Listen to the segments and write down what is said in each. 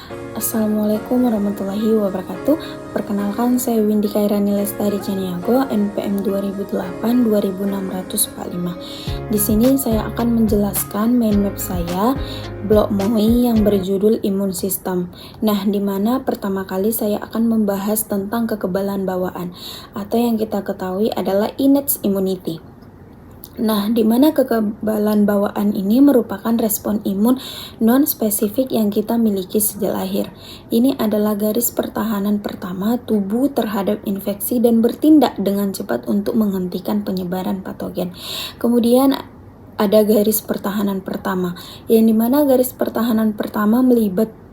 Assalamualaikum warahmatullahi wabarakatuh. Perkenalkan, saya Windy Kairani Lestari Caniago, NPM 2008-26445. Di sini saya akan menjelaskan main map saya, blok MOI yang berjudul Imun System. Nah, di mana pertama kali saya akan membahas tentang kekebalan bawaan, atau yang kita ketahui adalah innate immunity. Nah, di mana kekebalan bawaan ini merupakan respon imun non-spesifik yang kita miliki sejak lahir. Ini adalah garis pertahanan pertama tubuh terhadap infeksi dan bertindak dengan cepat untuk menghentikan penyebaran patogen. Kemudian ada garis pertahanan pertama, yang dimana garis pertahanan pertama melibatkan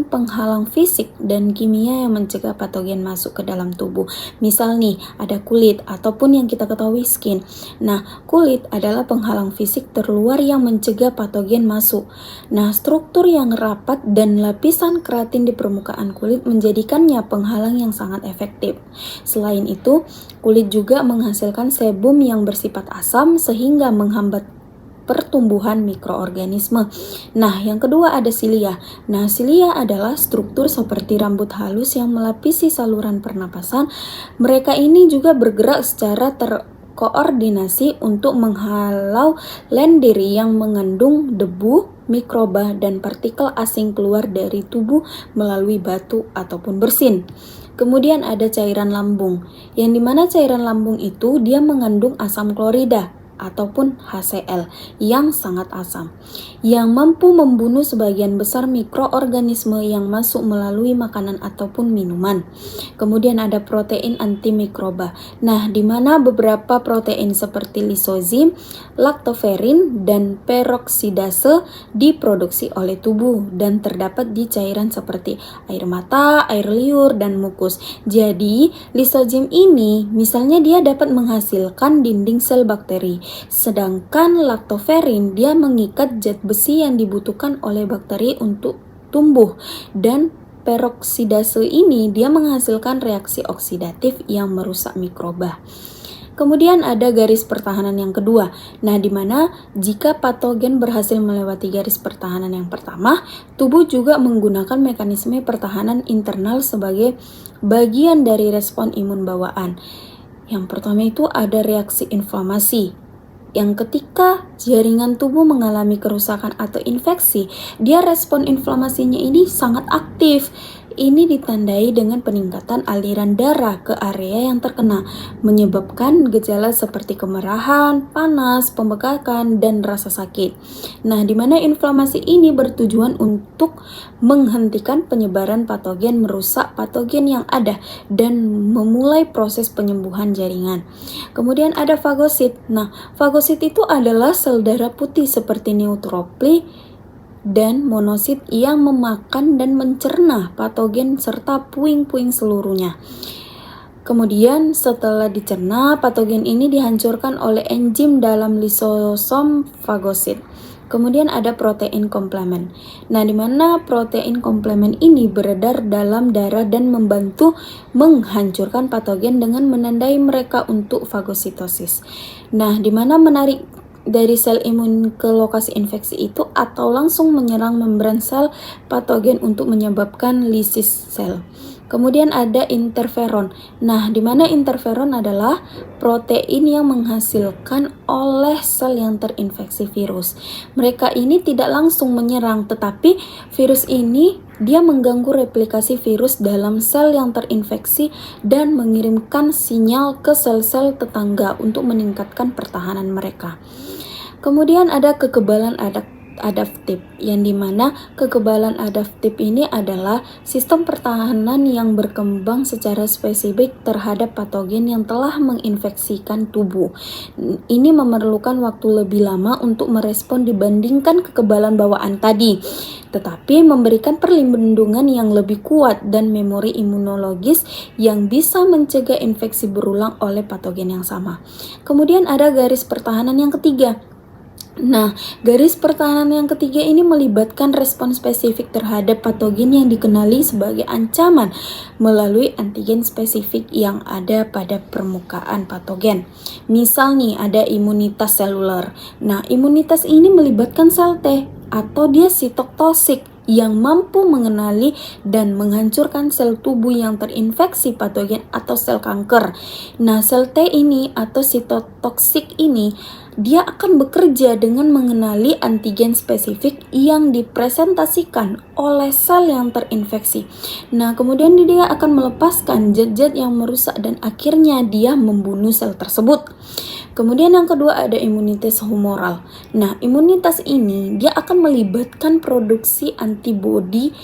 penghalang fisik dan kimia yang mencegah patogen masuk ke dalam tubuh. Misal nih, ada kulit ataupun yang kita ketahui skin. Nah, kulit adalah penghalang fisik terluar yang mencegah patogen masuk. Nah, struktur yang rapat dan lapisan keratin di permukaan kulit menjadikannya penghalang yang sangat efektif. Selain itu, kulit juga menghasilkan sebum yang bersifat asam sehingga menghambat pertumbuhan mikroorganisme. Nah, yang kedua ada silia. Nah, silia adalah struktur seperti rambut halus yang melapisi saluran pernapasan. Mereka ini juga bergerak secara terkoordinasi untuk menghalau lendir yang mengandung debu, mikroba, dan partikel asing keluar dari tubuh melalui batu ataupun bersin. Kemudian ada cairan lambung, yang dimana cairan lambung itu dia mengandung asam klorida ataupun HCl yang sangat asam, yang mampu membunuh sebagian besar mikroorganisme yang masuk melalui makanan ataupun minuman. Kemudian ada protein antimikroba. Nah, di mana beberapa protein seperti lisozim, laktoferin, dan peroksidase diproduksi oleh tubuh dan terdapat di cairan seperti air mata, air liur, dan mukus. Jadi, lisozim ini misalnya dia dapat menghasilkan dinding sel bakteri. Sedangkan laktoferin dia mengikat zat besi yang dibutuhkan oleh bakteri untuk tumbuh, dan peroksidase ini dia menghasilkan reaksi oksidatif yang merusak mikroba. Kemudian ada garis pertahanan yang kedua. Nah, di mana jika patogen berhasil melewati garis pertahanan yang pertama, tubuh juga menggunakan mekanisme pertahanan internal sebagai bagian dari respon imun bawaan. Yang pertama itu ada reaksi inflamasi, yang ketika jaringan tubuh mengalami kerusakan atau infeksi, dia respon inflamasinya ini sangat aktif. Ini ditandai dengan peningkatan aliran darah ke area yang terkena, menyebabkan gejala seperti kemerahan, panas, pembekakan, dan rasa sakit. Nah, di mana inflamasi ini bertujuan untuk menghentikan penyebaran patogen, merusak patogen yang ada, dan memulai proses penyembuhan jaringan. Kemudian ada fagosit. Nah, fagosit itu adalah sel darah putih seperti neutropil dan monosit yang memakan dan mencerna patogen serta puing-puing seluruhnya. Kemudian setelah dicerna, patogen ini dihancurkan oleh enzim dalam lisosom fagosit. Kemudian ada protein komplement. Nah, di mana protein komplement ini beredar dalam darah dan membantu menghancurkan patogen dengan menandai mereka untuk fagositosis. Nah, di mana menarik dari sel imun ke lokasi infeksi itu atau langsung menyerang membran sel patogen untuk menyebabkan lisis sel. Kemudian ada interferon. Nah, di mana interferon adalah protein yang menghasilkan oleh sel yang terinfeksi virus. Mereka ini tidak langsung menyerang, tetapi virus ini dia mengganggu replikasi virus dalam sel yang terinfeksi dan mengirimkan sinyal ke sel-sel tetangga untuk meningkatkan pertahanan mereka. Kemudian ada kekebalan adaptif, yang dimana kekebalan adaptif ini adalah sistem pertahanan yang berkembang secara spesifik terhadap patogen yang telah menginfeksikan tubuh. Ini memerlukan waktu lebih lama untuk merespon dibandingkan kekebalan bawaan tadi, tetapi memberikan perlindungan yang lebih kuat dan memori imunologis yang bisa mencegah infeksi berulang oleh patogen yang sama. Kemudian ada garis pertahanan yang ketiga. Nah, garis pertahanan yang ketiga ini melibatkan respon spesifik terhadap patogen yang dikenali sebagai ancaman melalui antigen spesifik yang ada pada permukaan patogen. Misal nih, ada imunitas seluler. Nah, imunitas ini melibatkan sel T atau dia sitotoksik yang mampu mengenali dan menghancurkan sel tubuh yang terinfeksi patogen atau sel kanker. Nah, sel T ini atau sitotoksik ini dia akan bekerja dengan mengenali antigen spesifik yang dipresentasikan oleh sel yang terinfeksi. Nah, kemudian dia akan melepaskan zat-zat yang merusak dan akhirnya dia membunuh sel tersebut. Kemudian yang kedua ada imunitas humoral. Nah, imunitas ini dia akan melibatkan produksi antibodi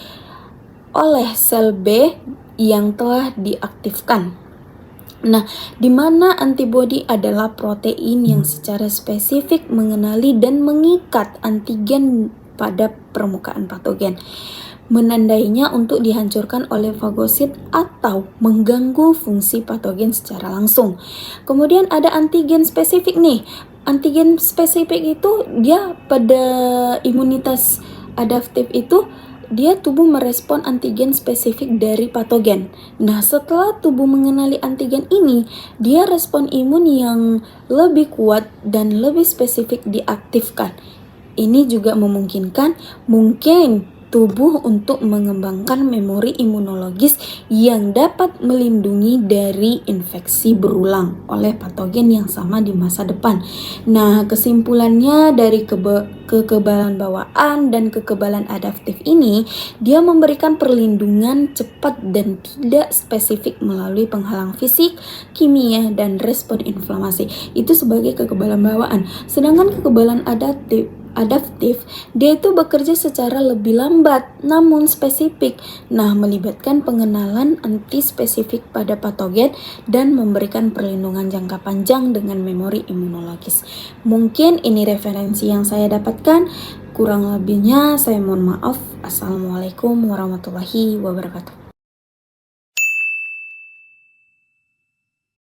oleh sel B yang telah diaktifkan. Nah, di mana antibodi adalah protein yang secara spesifik mengenali dan mengikat antigen pada permukaan patogen, menandainya untuk dihancurkan oleh fagosit atau mengganggu fungsi patogen secara langsung. Kemudian ada antigen spesifik nih. Antigen spesifik itu dia pada imunitas adaptif itu dia tubuh merespon antigen spesifik dari patogen. Nah, setelah tubuh mengenali antigen ini, dia respon imun yang lebih kuat dan lebih spesifik diaktifkan. Ini juga memungkinkan tubuh untuk mengembangkan memori imunologis yang dapat melindungi dari infeksi berulang oleh patogen yang sama di masa depan. Nah, kesimpulannya dari kekebalan bawaan dan kekebalan adaptif ini, dia memberikan perlindungan cepat dan tidak spesifik melalui penghalang fisik, kimia, dan respon inflamasi. Itu sebagai kekebalan bawaan. Sedangkan kekebalan adaptif dia itu bekerja secara lebih lambat namun spesifik. Nah, melibatkan pengenalan antispesifik pada patogen dan memberikan perlindungan jangka panjang dengan memori imunologis. Mungkin ini referensi yang saya dapatkan. Kurang lebihnya saya mohon maaf. Assalamualaikum warahmatullahi wabarakatuh.